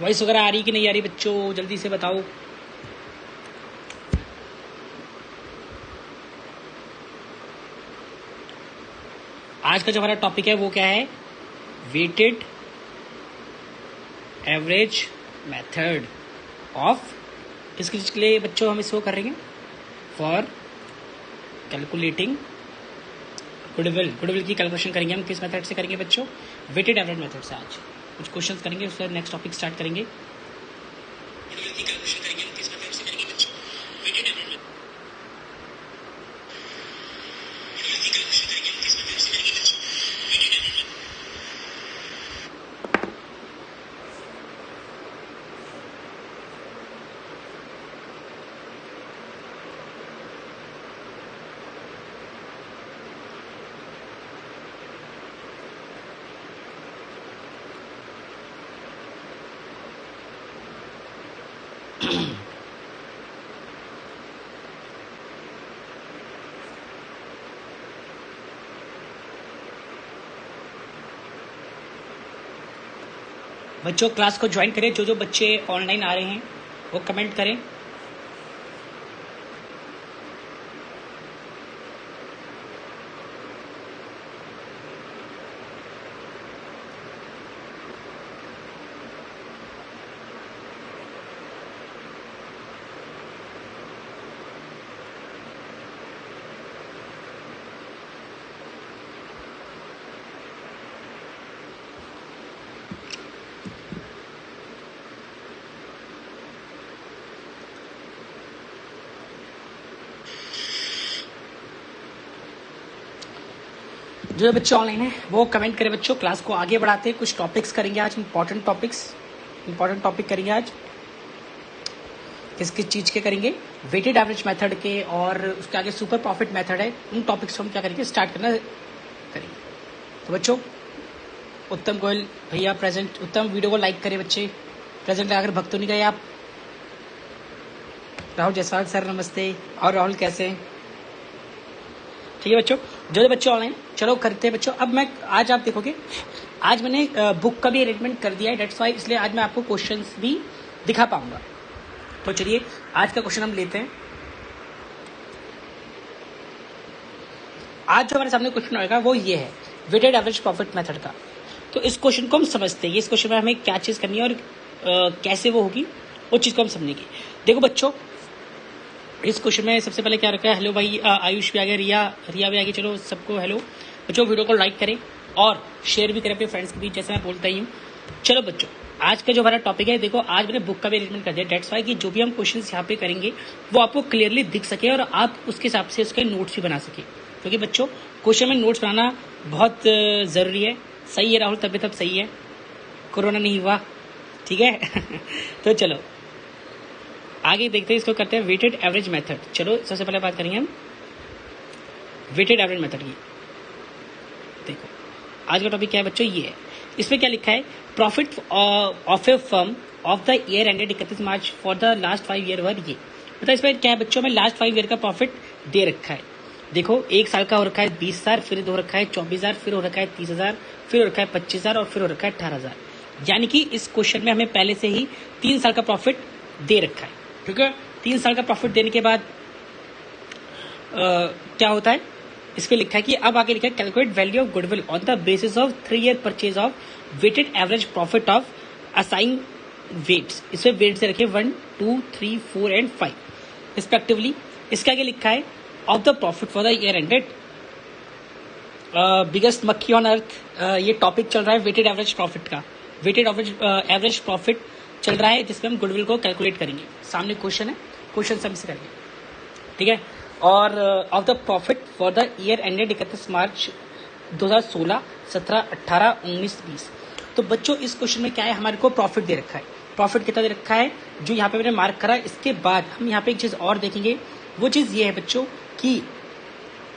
Voice वगैरह आ रही कि नहीं आ रही बच्चों, जल्दी से बताओ। आज का जो हमारा टॉपिक है वो क्या है? वेटेड एवरेज मेथड ऑफ, इसके लिए बच्चों हम इसको करेंगे फॉर कैलकुलेटिंग गुडविल। गुडविल की कैलकुलेशन करेंगे हम किस मेथड से करेंगे बच्चों? वेटेड एवरेज मेथड से। आज कुछ क्वेश्चंस करेंगे, उसके बाद नेक्स्ट टॉपिक स्टार्ट करेंगे। गुडविल की कैलकुलेशन करेंगे हम किस मेथड से करेंगे बच्चों? Weighted average method. गुडविल की कैलकुलेशन करेंगे हम किस मेथड से करेंगे बच्चों? Weighted average method. बच्चों क्लास को ज्वाइन करें, जो जो बच्चे ऑनलाइन आ रहे हैं वो कमेंट करें। जो बच्चे ऑनलाइन है वो कमेंट करें बच्चों। क्लास को आगे बढ़ाते हैं, कुछ टॉपिक्स करेंगे आज, इंपॉर्टेंट टॉपिक करेंगे आज। किस किस चीज़ के करेंगे? वेटेड एवरेज मेथड के, और उसके आगे सुपर प्रॉफिट मेथड है। उन टॉपिक्स को हम क्या करेंगे? स्टार्ट करेंगे। तो बच्चों उत्तम गोयल भैया प्रेजेंट। उत्तम वीडियो को लाइक करें बच्चे, प्रेजेंट लगाकर भक्त तो नहीं गए आप। राहुल जायसवाल सर नमस्ते। और राहुल कैसे हैं? ठीक है बच्चों, जो बच्चे ऑनलाइन चलो करते हैं बच्चों। अब मैं आज आप देखोगे, आज मैंने बुक का भी अरेंजमेंट कर दिया है, डेट्स वाई, इसलिए आज मैं आपको क्वेश्चंस भी दिखा पाऊंगा। तो चलिए आज का क्वेश्चन हम लेते हैं। आज जो हमारे सामने क्वेश्चन होगा वो ये है, वेटेड एवरेज प्रॉफिट मेथड का। तो इस क्वेश्चन को हम समझते हैं, इस क्वेश्चन में हमें क्या चीज़ करनी है और कैसे वो होगी, वो चीज़ को हम समझेंगे। देखो बच्चों, इस क्वेश्चन में सबसे पहले क्या रखा है? हेलो भाई, आयुष भी आ गया, रिया भी आ गई। चलो सबको हेलो बच्चों। वीडियो को लाइक करें और शेयर भी करें अपने फ्रेंड्स के बीच, जैसे मैं बोलता ही हूँ। चलो बच्चों, आज का जो हमारा टॉपिक है, देखो आज मैंने बुक का भी अरेंजमेंट कर दिया, डेट्स वाई कि जो भी हम क्वेश्चन यहाँ पे करेंगे वो आपको क्लियरली दिख सके और आप उसके हिसाब से उसके नोट्स भी बना सके। क्योंकि बच्चों क्वेश्चन में नोट्स बनाना बहुत ज़रूरी है। सही है राहुल, तबियत अब सही है, कोरोना नहीं हुआ, ठीक है। तो चलो आगे देखते हैं, इसको करते हैं वेटेड एवरेज मेथड। चलो सबसे पहले बात करेंगे हम वेटेड एवरेज मेथड की। देखो आज का टॉपिक क्या है बच्चों? ये है। इसमें क्या लिखा है? Profit of A firm of the year ended 31 March for the last 5 year वर। ये मतलब इसमें क्या है बच्चों? में लास्ट 5 ईयर का प्रॉफिट दे रखा है। देखो एक साल का हो रखा है 20,000, फिर हो रखा है 24,000, फिर हो रखा है 30,000, फिर हो रखा है 25,000 और फिर हो रखा है 18,000। यानी कि इस क्वेश्चन में हमें पहले से ही 3 साल का प्रॉफिट दे रखा है। ठीक है, 3 साल का प्रॉफिट देने के बाद क्या होता है? इस पे लिखा है कि अब आगे लिखा है calculate value of goodwill on the basis of 3 year purchase of weighted average profit of assign weights. इसमें वेट से रखे 1, 2, 3, 4 एंड 5 रिस्पेक्टिवली। इसके आगे लिखा है of the profit for the year ended biggest मक्खी ऑन अर्थ। ये टॉपिक चल रहा है वेटेड एवरेज प्रॉफिट का। वेटेड एवरेज प्रॉफिट चल रहा है जिसमें हम गुडविल को कैलकुलेट करेंगे। सामने क्वेश्चन है, क्वेश्चन से हम इसे करेंगे, ठीक है। और of the profit for the year ended 31 मार्च 2016, 17, 18, 19, 20। तो बच्चों इस क्वेश्चन में क्या है? हमारे को प्रॉफिट दे रखा है। प्रॉफिट कितना दे रखा है जो यहाँ पे मैंने मार्क करा। इसके बाद हम यहाँ पे एक चीज़ और देखेंगे, वो चीज़ ये है बच्चों कि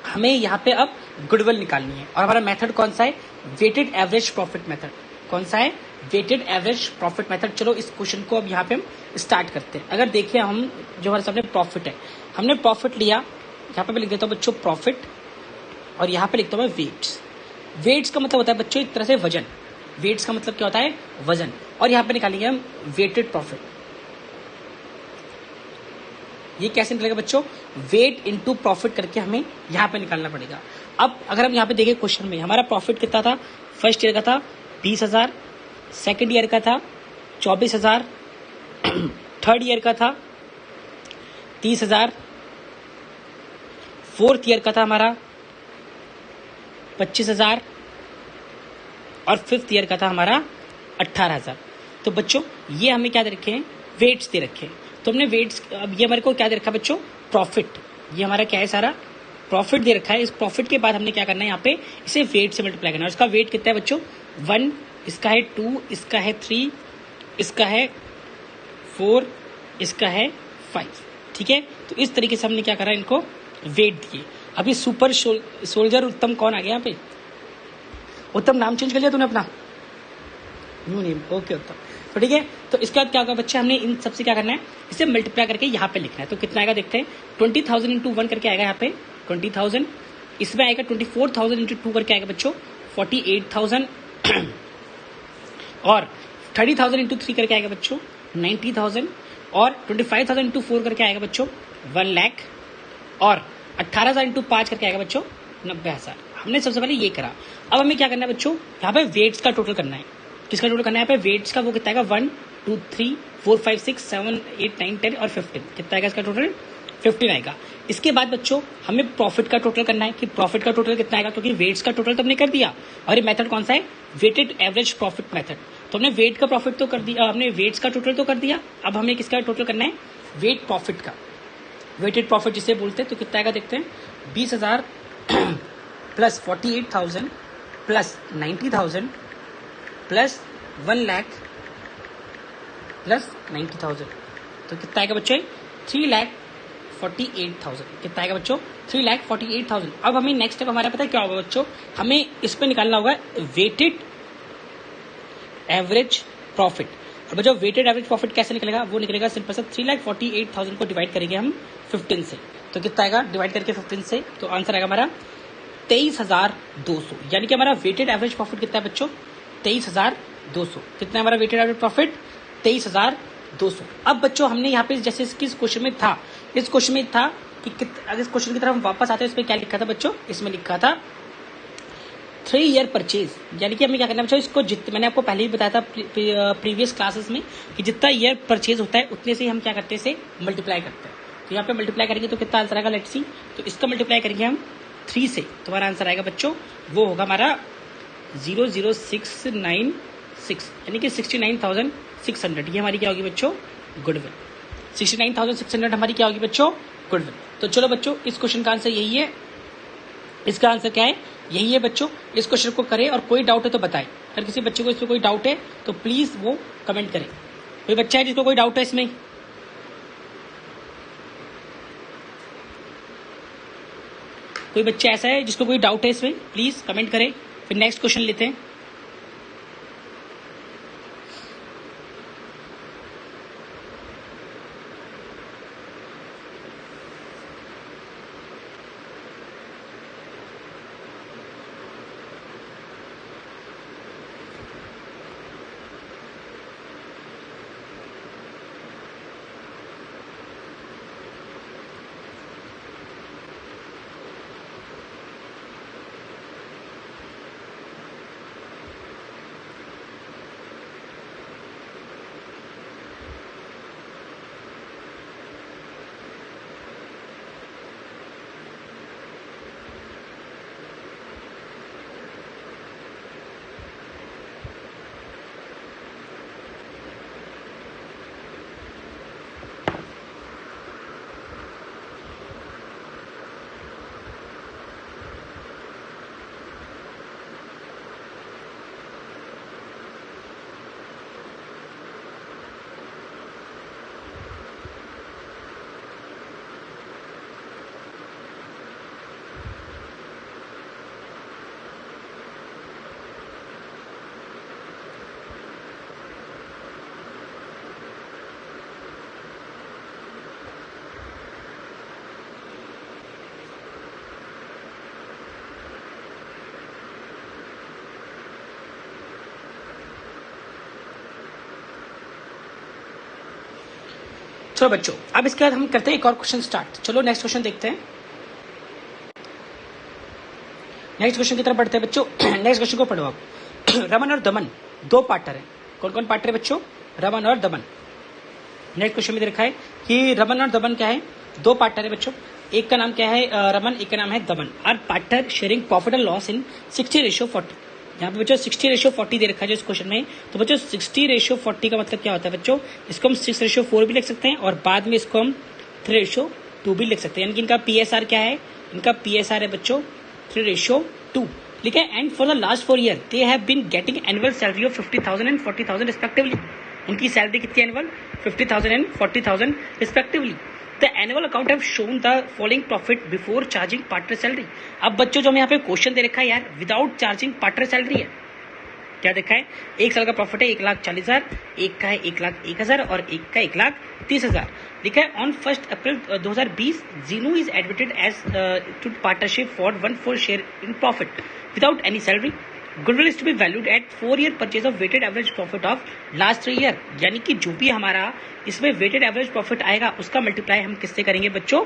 हमें यहाँ पे अब गुडविल निकालनी है। और हमारा मेथड कौन सा है? Weighted average profit method. कौन सा है? Weighted average profit method. चलो इस क्वेश्चन को अब यहाँ पे हम स्टार्ट करते हैं। अगर देखिए हम जो हमारे सामने प्रॉफिट है, हमने प्रॉफिट लिया, यहाँ पे मैं लिख देता हूँ बच्चों प्रॉफिट, और यहाँ पे लिखता हूँ मैं वेट्स। वेट्स का मतलब होता है बच्चों एक तरह से वजन। वेट्स का मतलब क्या होता है, वजन। और यहाँ पे निकालेंगे हम वेटेड प्रॉफिट। ये कैसे निकलेगा बच्चों, वेट इंटू प्रॉफिट करके हमें यहाँ पे निकालना पड़ेगा। अब अगर हम यहाँ पे देखें क्वेश्चन में, हमारा प्रॉफिट कितना था, फर्स्ट ईयर का था 20,000, सेकेंड ईयर का था 24,000, थर्ड ईयर का था 30,000, फोर्थ ईयर का था हमारा 25,000 और फिफ्थ ईयर का था हमारा 18,000। तो बच्चों ये हमें क्या दे रखे हैं, वेट्स दे रखे हैं। तो हमने वेट्स, अब ये हमारे को क्या दे रखा है बच्चों, प्रॉफिट। ये हमारा क्या है, सारा प्रॉफिट दे रखा है। इस प्रॉफिट के बाद हमने क्या करना है, यहाँ पे इसे वेट से मल्टीप्लाई करना है। इसका वेट कितना है बच्चों, 1, इसका है 2, इसका है 3, इसका है 4, इसका है 5। ठीक है, तो इस तरीके से हमने क्या करा, इनको वेट दिए। अभी सुपर सोल्जर उत्तम कौन आ गया यहाँ पे, उत्तम नाम चेंज कर लिया तूने अपना, न्यू नेम, ओके उत्तम। तो ठीक है, तो इसके बाद क्या होगा बच्चे, हमने इन सबसे क्या करना है, इसे मल्टीप्लाई करके यहाँ पे लिखना है। तो कितना आएगा देखते हैं, 20,000 इंटू 1 करके आएगा यहाँ पे 20,000, इसमें आएगा 24,000 इंटू 2 करके आएगा बच्चों 48,000 और 30,000 इंटू 3 करके आएगा बच्चों 90,000 और 25,000 इंटू 4 करके आएगा बच्चों 1 लाख और 18,000 इंटू 5 करके आएगा बच्चों 90,000। हमने सबसे पहले ये करा। अब हमें क्या करना है बच्चों, यहाँ पे वेट्स का टोटल करना है। किसका टोटल करना है, यहाँ पे वेट्स का वो कितना आएगा, 1 2 3 4 5 6 7 8 9 10 और 15, कितना आएगा इसका टोटल, 15 आएगा। इसके बाद बच्चों हमें प्रॉफिट का टोटल करना है कि प्रॉफिट का टोटल कितना आएगा, क्योंकि वेट्स का टोटल तो हमने कर दिया और ये मेथड कौन सा है, वेटेड एवरेज प्रॉफिट मेथड। तो हमने वेट का प्रॉफिट तो कर दिया, हमने वेट्स का टोटल तो कर दिया। अब हमें किसका टोटल करना है, वेट प्रॉफिट का, वेटेड प्रॉफिट जिसे बोलते हैं। तो कितना आएगा देखते हैं, 20,000 plus 48,000 plus 90,000 plus 1 lakh plus 90,000। तो कितना आएगा बच्चों, 3,48,000। कितना आएगा बच्चों, 3,48,000। अब हमें नेक्स्ट स्टेप हमारा पता है क्या होगा बच्चों, हमें इस पे निकालना होगा वेटेड एवरेज प्रॉफिट। और बच्चों वेटेड एवरेज प्रॉफिट कैसे निकलेगा, वो निकलेगा सिंपल सा, 3,48,000 को डिवाइड करेंगे हम 15 से। तो कितना आएगा डिवाइड करके 15 से, तो आंसर आएगा हमारा 23,200। यानी कि हमारा वेटेड एवरेज प्रॉफिट कितना है बच्चों, 23,200। कितना है हमारा वेटेड एवरेज प्रॉफिट, 23,200। अब बच्चों हमने यहाँ पे जैसे किस क्वेश्चन में था, इस क्वेश्चन में था कि अगर इस क्वेश्चन की तरफ हम वापस आते हैं, इसमें क्या लिखा था बच्चों, इसमें लिखा था 3 ईयर परचेज। यानी कि हमें क्या करना बच्चों, इसको मैंने आपको पहले ही बताया था प्रीवियस क्लासेस में कि जितना ईयर परचेज होता है उतने से हम क्या करते हैं, इसे मल्टीप्लाई करते हैं। तो यहाँ पे मल्टीप्लाई करेंगे तो कितना आंसर आएगा, लेट्स सी। तो इसका मल्टीप्लाई करेंगे हम 3 से, तो हमारा आंसर आएगा बच्चों, वो होगा हमारा 00696, यानी कि 69,600। ये हमारी क्या होगी बच्चों, गुडविल। 69,600 हमारी क्या होगी बच्चों, गुडविल। तो चलो बच्चों इस क्वेश्चन का आंसर यही है। इसका आंसर क्या है, यही है बच्चों। इस क्वेश्चन को करें और कोई डाउट है तो बताएं। अगर किसी बच्चे को इसमें कोई डाउट है तो प्लीज वो कमेंट करें। कोई बच्चा है जिसको कोई डाउट है इसमें, कोई बच्चा ऐसा है जिसको कोई डाउट है इसमें, प्लीज कमेंट करें। फिर नेक्स्ट क्वेश्चन लेते हैं। चलो बच्चों, अब इसके बाद हम करते हैं एक और क्वेश्चन स्टार्ट। चलो नेक्स्ट क्वेश्चन देखते हैं। नेक्स्ट क्वेश्चन की तरफ बढ़ते हैं बच्चों। नेक्स्ट क्वेश्चन को पढ़ो आप। रमन और दमन दो पार्टनर हैं। कौन कौन पार्टनर है बच्चों? रमन और दमन। नेक्स्ट क्वेश्चन में दे रखा है कि रमन और दमन क्या है? दो पार्टनर है बच्चों। एक का नाम क्या है? रमन, एक का नाम है Daman. Are partner sharing profit and loss in 60:40। यहाँ पे बच्चों 60:40 दे रखा है जो इस क्वेश्चन में। तो बच्चों 60:40 का मतलब क्या होता है बच्चों? इसको हम 6:4 भी लिख सकते हैं और बाद में इसको हम 3:2 भी लिख सकते हैं। यानी कि इनका PSR क्या है? इनका PSR है बच्चों 3:2। ठीक है। And for the last 4 year they have been getting annual salary of 50,000 and 40,000 respectively. उनकी सैलरी कितनी annual? 50,000 and 40,000 respectively. The annual account have shown the following profit before charging partner salary. अब बच्चों जो हमें यहाँ पे क्वेश्चन दे रखा है यार, विदाउट चार्जिंग पार्टनर सैलरी है। क्या देखा है? एक साल का प्रॉफिट है 1,40,000, एक का है 1,01,000 और एक का 1,30,000। लिखा है on 1 April 2020 Jinu is admitted as to partnership for 1/4 share in profit without any salary. Goodwill is to be valued at 4 year purchase of weighted average profit of last 3 year. यानी कि जो भी हमारा इसमें वेटेड एवरेज प्रॉफिट आएगा उसका multiply हम किससे करेंगे बच्चों?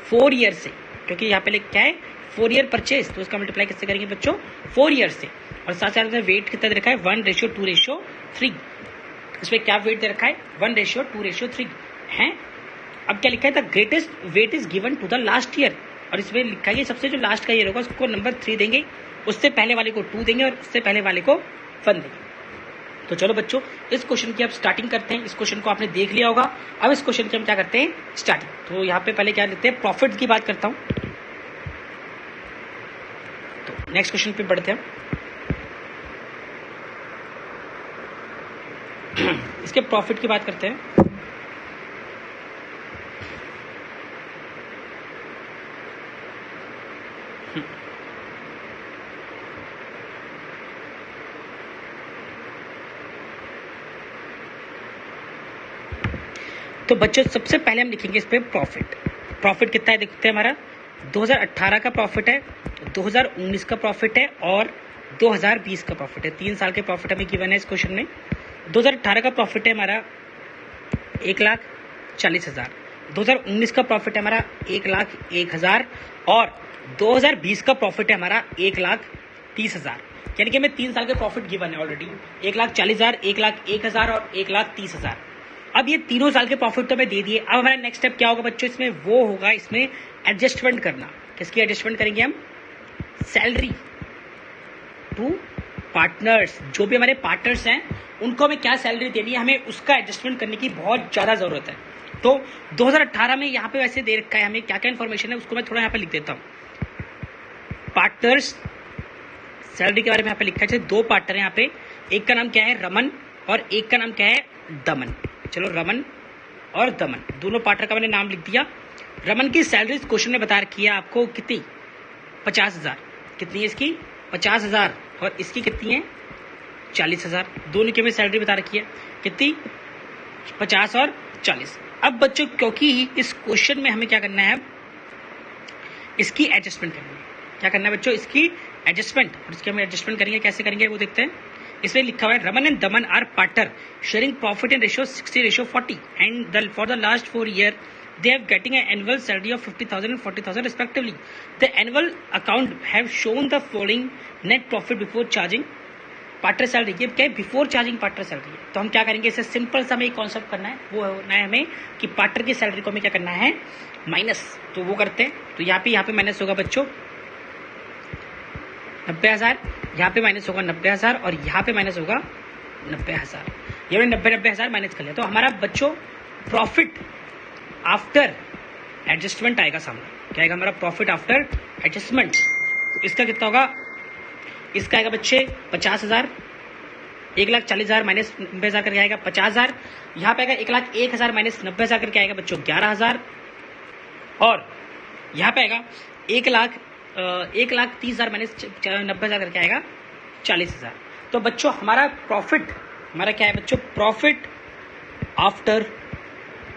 4 ईयर से। क्योंकि यहाँ पे क्या है? 4 ईयर परचेज, तो उसका मल्टीप्लाई किससे करेंगे बच्चों? 4 ईयर से। और साथ साथ में वेट कितना दे रखा है? 1:2:3। इसमें क्या वेट दे रखा है? 1:2:3 है। अब क्या लिखा है? The greatest weight is given to the last year. और इसमें लिखा है सबसे जो लास्ट का ईयर होगा उसको नंबर 3 देंगे, उससे पहले वाले को 2 देंगे और उससे पहले वाले को 1 देंगे। तो चलो बच्चों, इस क्वेश्चन की अब स्टार्टिंग करते हैं। इस क्वेश्चन को आपने देख लिया होगा। अब इस क्वेश्चन की हम क्या करते हैं? स्टार्टिंग। तो यहाँ पे पहले क्या लेते हैं? प्रॉफिट की बात करता हूँ। तो नेक्स्ट क्वेश्चन पे बढ़ते हैं। इसके प्रॉफिट की बात करते हैं। तो बच्चों सबसे पहले हम लिखेंगे इस पे प्रॉफिट। प्रॉफिट कितना है देखते हैं। हमारा 2018 का प्रॉफिट है, 2019 का प्रॉफिट है और 2020 का प्रॉफिट है। 3 साल के प्रॉफिट हमें गिवन है इस क्वेश्चन में। 2018 का प्रॉफिट है हमारा 1,40,000, 2019 का प्रॉफिट है हमारा 1,01,000 और 2020 का प्रॉफिट है हमारा 1,30,000। यानी कि हमें 3 साल के प्रॉफिट गिवन है ऑलरेडी, 1,40,000, 1,01,000 और 1,30,000। अब ये तीनों साल के प्रॉफिट तो हमें दे दिए। अब हमारा नेक्स्ट स्टेप क्या होगा बच्चों? इसमें वो होगा इसमें एडजस्टमेंट करना। किसकी एडजस्टमेंट करेंगे हम? Salary to partners. जो भी हमारे पार्टनर्स हैं उनको हमें क्या सैलरी देनी है, हमें उसका एडजस्टमेंट करने की बहुत ज्यादा जरूरत है। तो 2018 में यहाँ पे वैसे दे रखा है हमें क्या क्या इन्फॉर्मेशन है, उसको मैं थोड़ा यहाँ पे लिख देता हूँ। पार्टनर्स सैलरी के बारे में यहाँ पे लिखा है। जैसे 2 पार्टनर है यहाँ पे, एक का नाम क्या है? रमन और एक का नाम क्या है? दमन। चलो रमन और दमन दोनों पार्टनर का मैंने नाम लिख दिया। रमन की सैलरी इस क्वेश्चन में बता रखी है आपको कितनी? 50,000। कितनी है इसकी? 50,000। और इसकी कितनी है? 40,000। दोनों की हमें सैलरी बता रखी है कितनी? 50 और 40। अब बच्चों क्योंकि इस क्वेश्चन में हमें क्या करना है? इसकी एडजस्टमेंट करनी है। क्या करना है बच्चों? इसकी एडजस्टमेंट। और इसकी हम एडजस्टमेंट करेंगे, कैसे करेंगे वो देखते हैं। इसमें लिखा हुआ है Raman and Daman are partner sharing profit in ratio 60:40 and for the last 4 year they are getting an annual salary of 50,000 and 40,000 respectively. The annual account have shown the following net profit before charging partner salary. ये क्या है? Before charging partner salary. तो हम क्या करेंगे? इसे simple सा हमें एक कॉन्सेप्ट करना है, वो होना है हमें कि पार्टनर की सैलरी को हमें क्या करना है? माइनस। तो वो करते हैं। तो यहाँ पे माइनस होगा बच्चों 90,000, यहाँ पे माइनस होगा 90,000 और यहाँ पे माइनस होगा 90,000। ये मैंने 90,000 माइनस कर लिया। तो हमारा बच्चों प्रॉफिट आफ्टर एडजस्टमेंट आएगा सामने। क्या आएगा हमारा? Profit after adjustment. इसका कितना होगा? इसका आएगा बच्चे 50,000, 1,40,000 माइनस 90,000 करके आएगा 50,000। यहाँ पे आएगा 1,01,000 माइनस 90,000 करके आएगा बच्चों 11,000 और यहाँ पे आएगा 1,30,000 माइनस 90,000 करके आएगा 40,000। तो बच्चों हमारा प्रॉफिट हमारा क्या है बच्चों? प्रॉफिट आफ्टर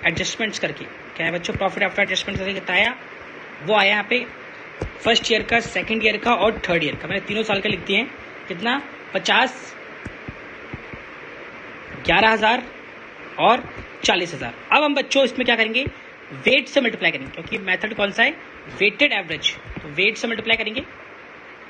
एडजस्टमेंट्स करके क्या है बच्चों? प्रॉफिट आफ्टर एडजस्टमेंट करके कितना आया? वो आया यहाँ पे फर्स्ट ईयर का, सेकंड ईयर का और थर्ड ईयर का। मैंने तीनों साल का लिख दिए हैं। कितना? 50, 11,000 और 40,000। अब हम बच्चों इसमें क्या करेंगे, वेट से मल्टीप्लाई करेंगे, क्योंकि मेथड कौन सा है, वेटेड एवरेज, तो वेट से मल्टीप्लाई करेंगे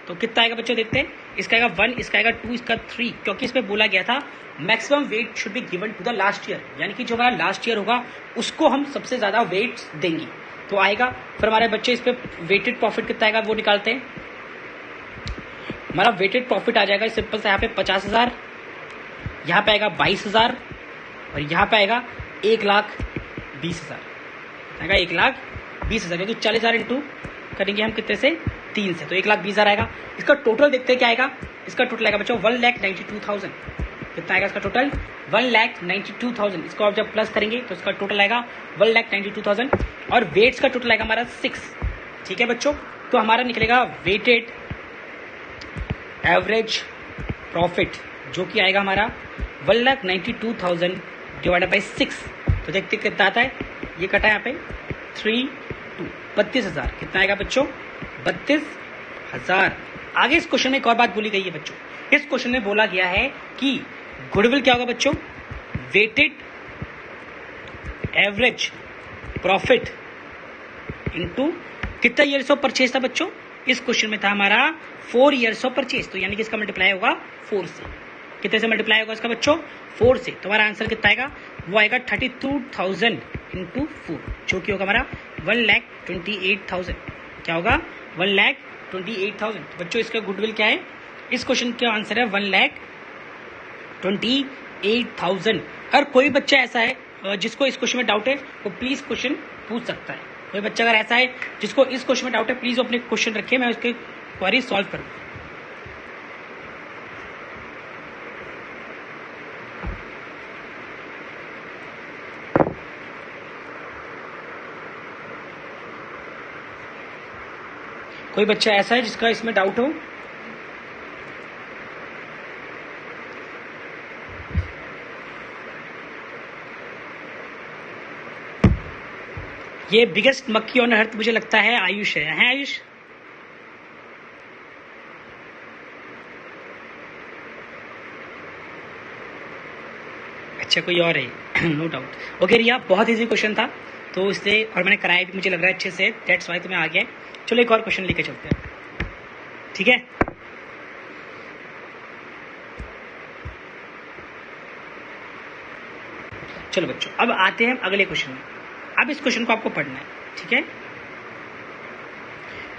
तो कितना आएगा बच्चों, देखते हैं। इसका आएगा 1, इसका आएगा 2, इसका 3, क्योंकि इसमें बोला गया था maximum weight should be given to the last year, यानी कि जो हमारा लास्ट ईयर होगा उसको हम सबसे ज्यादा वेट देंगे, तो आएगा। फिर हमारे बच्चे इस पे वेटेड प्रॉफिट कितना आएगा वो निकालते हैं। हमारा वेटेड प्रॉफिट आ जाएगा सिंपल से यहाँ पे 50,000, यहाँ पे आएगा 22,000 और यहाँ पे आएगा 1,20,000, आएगा 1,20,000, क्योंकि 40,000 इंटू करेंगे हम कितने से, 3 से, तो 1,20,000 आएगा। इसका टोटल देखते हैं क्या आएगा, इसका टोटल आएगा बच्चों 1,92,000। कितना आएगा इसका टोटल, 1,92,000। इसको आप जब प्लस करेंगे तो इसका टोटल आएगा 1,92,000 और वेट्स का टोटल आएगा हमारा 6। ठीक है बच्चों, तो हमारा निकलेगा वेटेड एवरेज प्रॉफिट जो कि आएगा हमारा 1,92,000 डिवाइडेड बाई 6। तो देखते कितना आता है, ये कटा यहाँ पे 3 2 32,000। कितना आएगा बच्चों, 32,000। आगे इस क्वेश्चन में एक और बात बोली गई है बच्चों, इस क्वेश्चन में बोला गया है कि गुडविल क्या होगा बच्चों, वेटेड एवरेज प्रॉफिट इनटू कितना ईयर्स ऑफ परचेज था बच्चों, इस क्वेश्चन में था हमारा 4 ईयर्स ऑफ परचेज, तो यानी कि इसका मल्टीप्लाई होगा 4 से। कितने से मल्टीप्लाई होगा इसका बच्चों, 4 से। तो हमारा आंसर कितना आएगा, वो आएगा 32,000 इंटू 4, जो कि होगा हमारा 1,28,000। क्या होगा, 1,28,000। तो बच्चों इसका गुडविल क्या है, इस क्वेश्चन का आंसर है 1,28,000। अगर कोई बच्चा ऐसा है जिसको इस क्वेश्चन में डाउट है वो प्लीज क्वेश्चन पूछ सकता है। कोई बच्चा अगर ऐसा है जिसको इस क्वेश्चन में डाउट है, प्लीज अपने क्वेश्चन रखिए, मैं उसके क्वेरी सॉल्व करूँ। कोई बच्चा ऐसा है जिसका इसमें डाउट हो, ये बिगेस्ट मक्खी ऑन अर्थ मुझे लगता है आयुष है आयुष? अच्छा कोई और है नो डाउट। ओके रिया, बहुत इजी क्वेश्चन था तो इसलिए, और मैंने कराया भी मुझे लग रहा है अच्छे से, दैट्स वाई तुम्हें आ गया। चलो एक और क्वेश्चन लेके चलते हैं, ठीक है। चलो बच्चों अब आते हैं अगले क्वेश्चन में। अब इस क्वेश्चन को आपको पढ़ना है, ठीक है।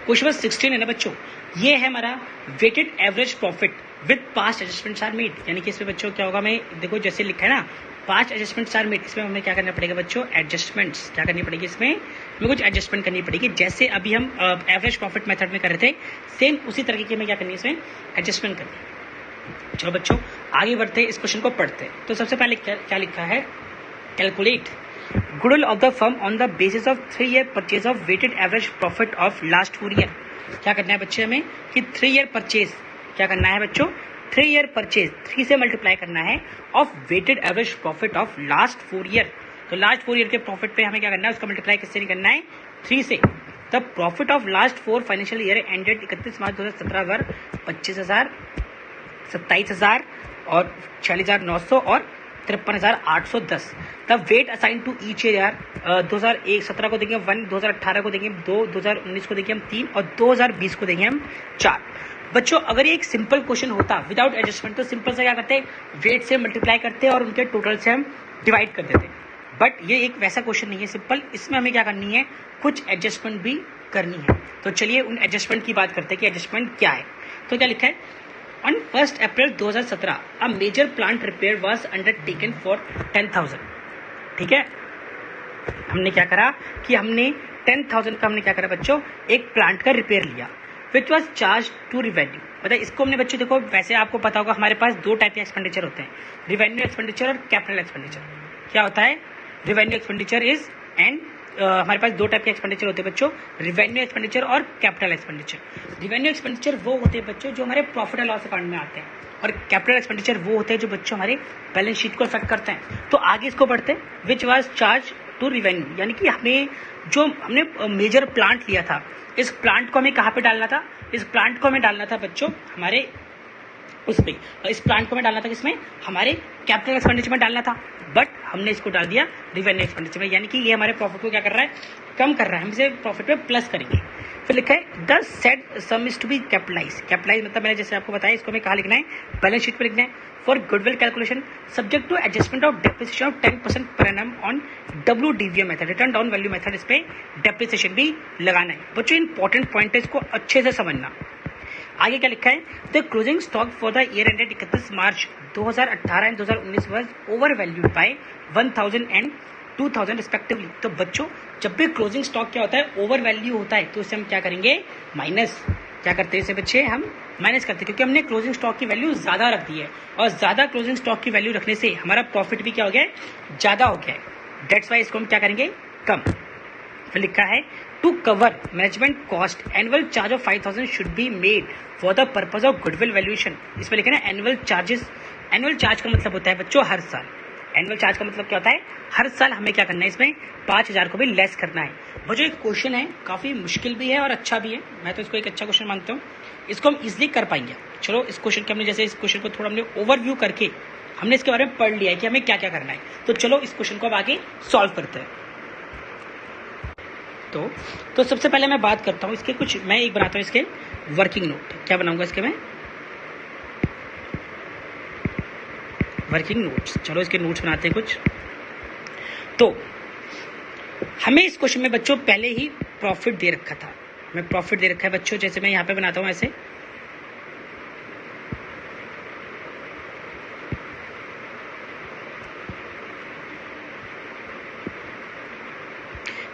क्वेश्चन 16 है ना बच्चों, ये है हमारा weighted average profit with past adjustments are made, यानी कि इसमें बच्चों क्या होगा, मैं देखो जैसे लिखा है ना पास्ट एडजस्टमेंट्स आर मेड, इसमें हमें क्या करना पड़ेगा बच्चों, एडजस्टमेंट्स क्या करनी पड़ेगी, इसमें हमें कुछ एडजस्टमेंट करनी पड़ेगी। जैसे अभी हम एवरेज प्रॉफिट मेथड में कर रहे थे, सेम उसी तरीके की हमें क्या करनी है, इसमें एडजस्टमेंट करनी है। चलो बच्चों आगे बढ़ते हैं, इस क्वेश्चन को पढ़ते हैं। तो सबसे पहले क्या लिखा है, calculate goodwill of the firm on the basis of 3 year purchase of weighted average profit of last 4 year. क्या करना है बच्चे हमें कि 3 ईयर परचेज क्या करना है बच्चों, 3 ईयर परचेज 3 से मल्टीप्लाई करना है of weighted average profit of last 4 year. तो लास्ट 4 ईयर के प्रॉफिट पे हमें क्या करना है, उसका मल्टीप्लाई किससे नहीं करना है, 3 से। The profit of last 4 financial year ended 31 March 2017 were 25,000, 27,000 और 46,900 और 53,810। The weight assign to each year 2017 को देंगे 1, 2018 को देंगे 2, 2019 को देंगे हम 3 और 2020 को देंगे हम 4। बच्चों अगर ये एक सिंपल क्वेश्चन होता विदाउट एडजस्टमेंट तो सिंपल से क्या करते, वेट से मल्टीप्लाई करते और उनके टोटल से हम डिवाइड कर देते, बट ये एक वैसा क्वेश्चन नहीं है सिंपल, इसमें हमें क्या करनी है, कुछ एडजस्टमेंट भी करनी है। तो चलिए उन एडजस्टमेंट की बात करते हैं कि एडजस्टमेंट क्या है। तो क्या लिखा है, On 1st April 2017, a major plant repair was undertaken for 10,000। ठीक है, हमने क्या करा कि हमने 10,000 का हमने क्या करा बच्चों, एक प्लांट का रिपेयर लिया, which was charged to revenue। मतलब इसको हमने बच्चों देखो, वैसे आपको पता होगा हमारे पास 2 टाइप के एक्सपेंडिचर होते हैं, रिवेन्यू एक्सपेंडिचर और कैपिटल एक्सपेंडिचर। क्या होता है, रिवेन्यू एक्सपेंडिचर इज एंड हमारे पास 2 टाइप के एक्सपेंडिचर होते हैं बच्चों, रिवेन्यू एक्सपेंडिचर और कैपिटल एक्सपेंडिचर। रिवेन्यू एक्सपेंडिचर वो होते हैं बच्चों जो हमारे प्रॉफिट एंड लॉस अकाउंट में आते हैं, और कैपिटल एक्सपेंडिचर वो होते हैं जो बच्चों हमारे बैलेंस शीट को इफेक्ट करते हैं। तो आगे इसको पढ़ते हैं, which was charge to revenue, यानी कि हमने मेजर प्लांट लिया था, इस प्लांट को हमें कहाँ पे डालना था, इस प्लांट को हमें डालना था बच्चों हमारे उसमें इस प्लांट को मैं डालना था किसमें, हमारे कैपिटल एक्सपेंडिचर में डालना था, बट हमने इसको डाल दिया रिवेन्यू एक्सपेंडिचर में, यानी कि ये हमारे प्रॉफिट को क्या कर रहा है, कम कर रहा है, हम इसे प्रॉफिट में प्लस करेंगे। फिर लिखा है the said sum is to be capitalise. Capitalise मतलब मैंने जैसे आपको बताया, इसको हमें कहाँ लिखना है, बैलेंस शीट पे लिखना है। For goodwill calculation subject to adjustment of depreciation of 10% per annum on WDVM method, written down value method, इस पे डेप्रिसिएशन भी लगाना है। बच्चों इंपॉर्टेंट पॉइंट है, इसको अच्छे से समझना। आगे क्या लिखा है, the closing stock for the year ended 31 March 2018 and 2019 was over valued bye 1000 and 2000 respectively. तो बच्चों जब भी क्लोजिंग स्टॉक क्या होता है, ओवर वैल्यू होता है, तो इसे हम क्या करेंगे, माइनस। क्या करते हैं इसे बच्चे, हम माइनस करते हैं, क्योंकि हमने क्लोजिंग स्टॉक की वैल्यू ज्यादा रख दी है, और ज्यादा क्लोजिंग स्टॉक की वैल्यू रखने से हमारा प्रॉफिट भी क्या हो गया है, ज्यादा हो गया है। दैट्स वाई इसको हम क्या करेंगे, कम। फिर लिखा है to cover management cost annual charge of 5000 should be made for the purpose of goodwill valuation. इसमें लिखा है एनुअल चार्जेस। एनुअल चार्ज का मतलब होता है बच्चों हर साल। एनुअल चार्ज का मतलब क्या होता है, हर साल हमें क्या करना है, इसमें 5000 को भी लेस करना है। बच्चों एक क्वेश्चन है, काफी मुश्किल भी है और अच्छा भी है, मैं तो इसको एक अच्छा क्वेश्चन मानता हूँ, इसको हम इजिली कर पाएंगे। चलो इस क्वेश्चन के हमने जैसे इस क्वेश्चन को थोड़ा हमने ओवरव्यू करके हमने इसके बारे में पढ़ लिया है कि हमें क्या क्या करना है, तो चलो इस क्वेश्चन को अब आगे सॉल्व करते हैं। तो सबसे पहले मैं बात करता हूँ इसके कुछ, मैं एक बनाता हूँ इसके वर्किंग नोट। क्या बनाऊंगा इसके मैं, वर्किंग नोट्स। चलो इसके नोट्स बनाते हैं कुछ। तो हमें इस क्वेश्चन में बच्चों पहले ही प्रॉफिट दे रखा था, मैं प्रॉफिट दे रखा है बच्चों, जैसे मैं यहां पे बनाता हूं ऐसे,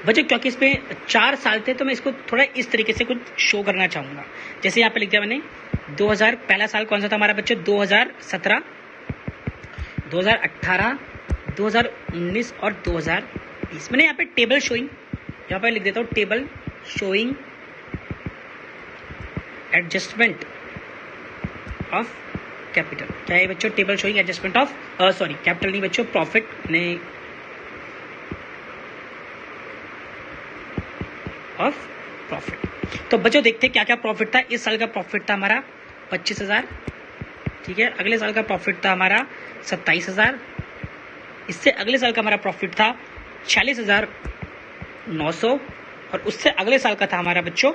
बच्चों क्योंकि इसमें 4 साल थे तो मैं इसको थोड़ा इस तरीके से कुछ शो करना चाहूंगा। जैसे यहाँ पे लिख दिया मैंने 2000, पहला साल कौन सा था हमारा बच्चों, 2017, 2018, 2019 और 2020। मैंने यहाँ पे टेबल शोइंग, यहाँ पे लिख देता हूँ table showing adjustment of capital. क्या है बच्चों, table showing adjustment of, sorry capital नहीं बच्चों, प्रॉफिट ने ऑफ प्रॉफिट। तो बच्चों देखते हैं क्या क्या प्रॉफिट था। इस साल का प्रॉफिट था हमारा 25,000, ठीक है। अगले साल का प्रॉफिट था हमारा 27,000। इससे अगले साल का हमारा प्रॉफिट था 46,900, और उससे अगले साल का था हमारा बच्चों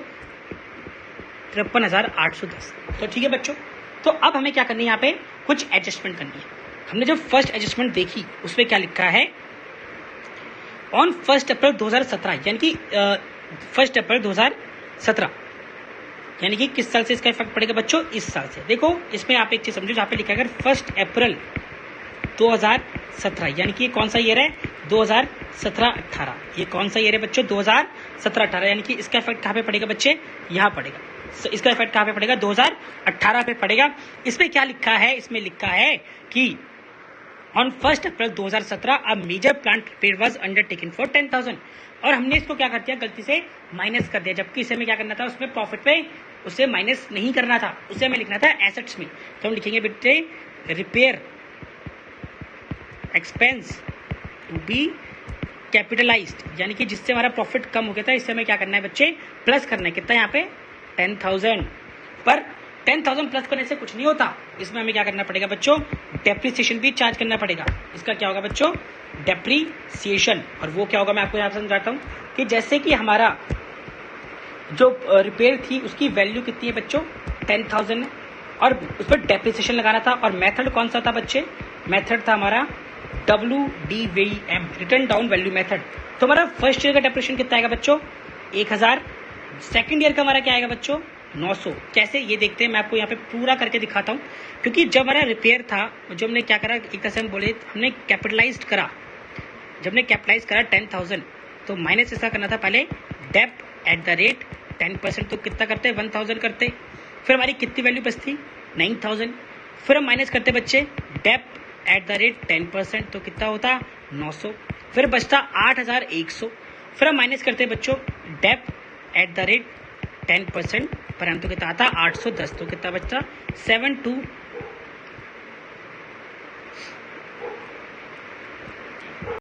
53,810। तो ठीक है बच्चों, तो अब हमें क्या करनी है, यहाँ पे कुछ एडजस्टमेंट करनी है। हमने जब फर्स्ट एडजस्टमेंट देखी उसमें क्या लिखा है, ऑन 1 अप्रैल 2017, यानी कि 1 अप्रैल 2017, यानी कि किस साल से इसका इफेक्ट पड़ेगा बच्चों, इस साल से। देखो इसमें आप एक चीज समझो, जहाँ पे लिखा है अगर 1 अप्रैल 2017, यानी कि कौन सा ईयर है, 2017-18। ये कौन सा ईयर है बच्चों, 2017-18, यानी कि इसका इफेक्ट कहाँ पे पड़ेगा बच्चे, यहाँ पड़ेगा। इसका इफेक्ट कहाँ पे पड़ेगा, 2018 पे पड़ेगा। इसमें क्या लिखा है, इसमें लिखा है कि on 1 April 2017 a major plant repair was undertaken for 10,000, और हमने इसको क्या कर दिया, गलती से माइनस कर दिया, जबकि इसे में क्या करना था, उसमें प्रॉफिट पे उसे माइनस नहीं करना था, उसे हमें लिखना था एसेट्स में। तो हम लिखेंगे बेटे repair expense to be capitalised, यानी कि जिससे हमारा प्रॉफिट कम हो गया था, इससे हमें क्या करना है बच्चे, प्लस करना है। कितना यहाँ पे 10,000, पर 10,000 प्लस करने से कुछ नहीं होता, इसमें हमें क्या करना पड़ेगा बच्चों, डेप्रिसिएशन भी चार्ज करना पड़ेगा। इसका क्या होगा बच्चों, डेप्रिसिएशन। और वो क्या होगा मैं आपको यहाँ समझाता हूँ कि जैसे कि हमारा जो रिपेयर थी उसकी वैल्यू कितनी है बच्चों, 10,000 है, और उस पर डेप्रिसिएशन लगाना था। और मेथड कौन सा था बच्चे, मेथड था हमारा WDVM, return down value method. तो हमारा फर्स्ट ईयर का डेप्रिसिएशन कितना आएगा बच्चों, 1000। सेकंड ईयर का हमारा क्या आएगा बच्चों, 900। कैसे ये देखते हैं, मैं आपको यहाँ पे पूरा करके दिखाता हूँ। क्योंकि जब हमारा रिपेयर था, जो हमने क्या करा, एक तरह से हम बोले हमने कैपिटलाइज्ड करा, जब हमने कैपिटलाइज करा 10,000, तो माइनस इसका करना था पहले डेप्ट एट द रेट 10%, तो कितना करते 1,000 करते। फिर हमारी कितनी वैल्यू बचती 9,000। फिर हम माइनस करते बच्चे डेप्ट एट द रेट 10%, तो कितना होता 900। फिर बचता 8,100। फिर हम माइनस करते बच्चों डेप्ट एट द रेट 10% पर हम, तो कितना आता 810, तो कितना बचता 7,2